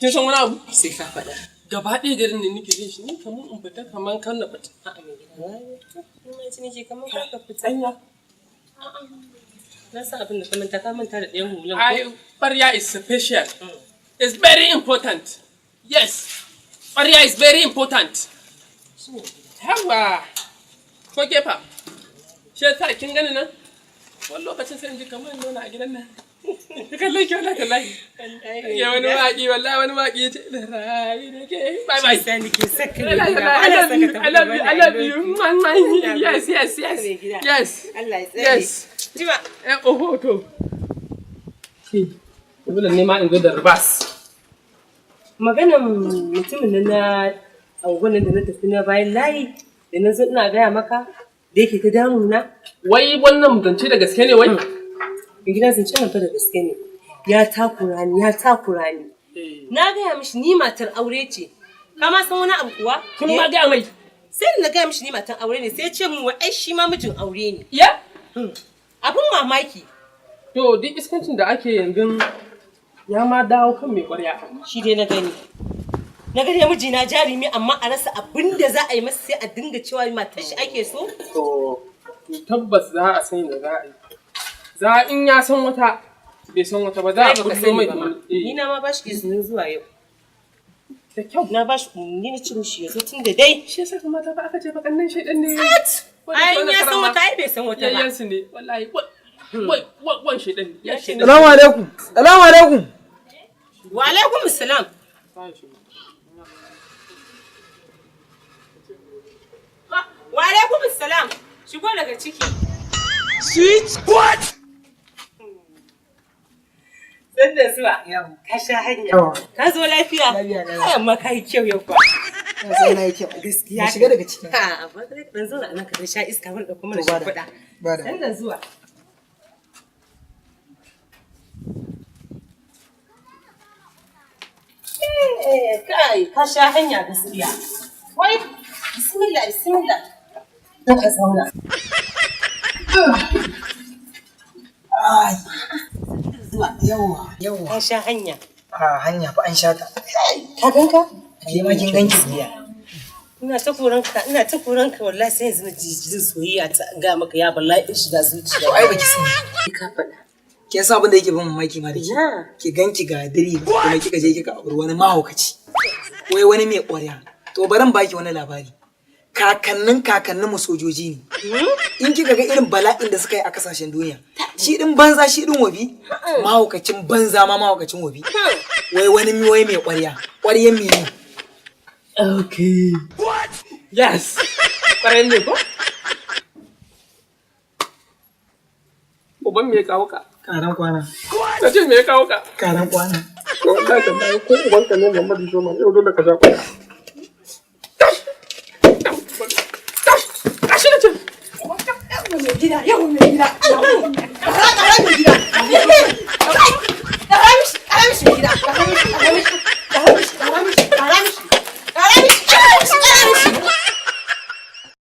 Kin san wani abu? Sai ka faɗa. Gaba ɗaya garin da nake jin shi ni kamar in fita kamar kan na fita. A'a mai gida. Ina ji nake kamar ka fita. Anya. Na san abin da ka manta da ɗayan hulan. Ƙwarya is special. It's very important. Yes. Ƙwarya is very important. Yawa. Ko kefa? Shi yasa kin gani nan? Wani lokacin sai in ji kamar nuna a gidan nan. Kallon ki wala tallahi. Ya wani waƙi wallahi wani waƙi ya ce da rayu da ke. Bye bye. Sai nake saka ne. I love you. Yes. Yes. Allah ya tsare. Yes. Jima. Oh, to. Dole ne ma in zo da ribas. Maganan mutumin nan na angonan da na tafi na bayan layi da na zo ina gaya maka da yake ta damuna. Wai wannan zance da gaske ne wai? Gidan zance nan fa da gaske ne. Ya takura ni. Na gaya mishi ni matar aure ce. Ka ma san wani abu kuwa? Kin ma gaya mai? Sai na gaya mishi ni matar aure ne sai ya ce min wai ai shi ma mijin aure ne. Ya? Abin mamaki. To duk iskancin da ake yanzu ya ma dawo kan mai ƙwarya. Shi dai na gani. Na gani mijina jarumi amma a rasa abin da za a yi masa sai a dinga cewa matar shi ake so. To tabbas za a san da za a yi. Za in ya san wata bai san wata ba za a kullo mai. Ni na ma ba shi izinin zuwa yau. Da kyau. Na ba shi umarni na ce mishi yazo tun da dai. Shi yasa kuma ta ba aka ce bakannan shaidan ne. Ai ya san wata ai bai san wata ba. Yayyansu ne wallahi. Wan shaidan ne. Salamu alaikum. Salamu alaikum. Wa alaikum salam. Wa alaikum salam. Shigo daga ciki. Sweet what? San da zuwa. Ka sha hanya. Ka zo lafiya. Ai amma kai kyau yau kwa. Na san nayi kyau. Gaskiya. Shiga daga ciki. Ha, ba dai dan zo nan ka sha iska mun da kuma shi kuɗa. San da zuwa. Kai, ka sha hanya gaskiya. Wai, bismillah. Don ka zauna. Ai. Yawa. Ka sha hanya. Hanya fa an sha ta. Ka ganka? Ke ma kin ganki biya. Ina ta koranka wallahi sai yanzu na jin soyayya ta ga maka ya wallahi in shiga zuciya. To ai baki sani. Ka faɗa. Ke san abin da yake ban mamaki ma da ke. Ki ganki ga diri kuma kika je kika auri wani mahaukaci. Wai wani mai ƙwarya. To baran baki wani labari. Kakannin mu sojoji ne. In kika ga irin bala'in da suka yi a kasashen duniya. Shi din banza shi din wabi. Mahaukacin banza ma mahaukacin wabi. Wai wani mai ƙwarya. Ƙwaryan me ne? Okay. What? Yes. Ƙwaryan ne ko? Uban me ya kawo ka? Karan kwana. Na ce me ya kawo ka? Karan kwana. To Allah ta bayan ko uban ka ne Muhammadu Shoma yau dole ka sha kwaya. Tashi na ce. Mai gida.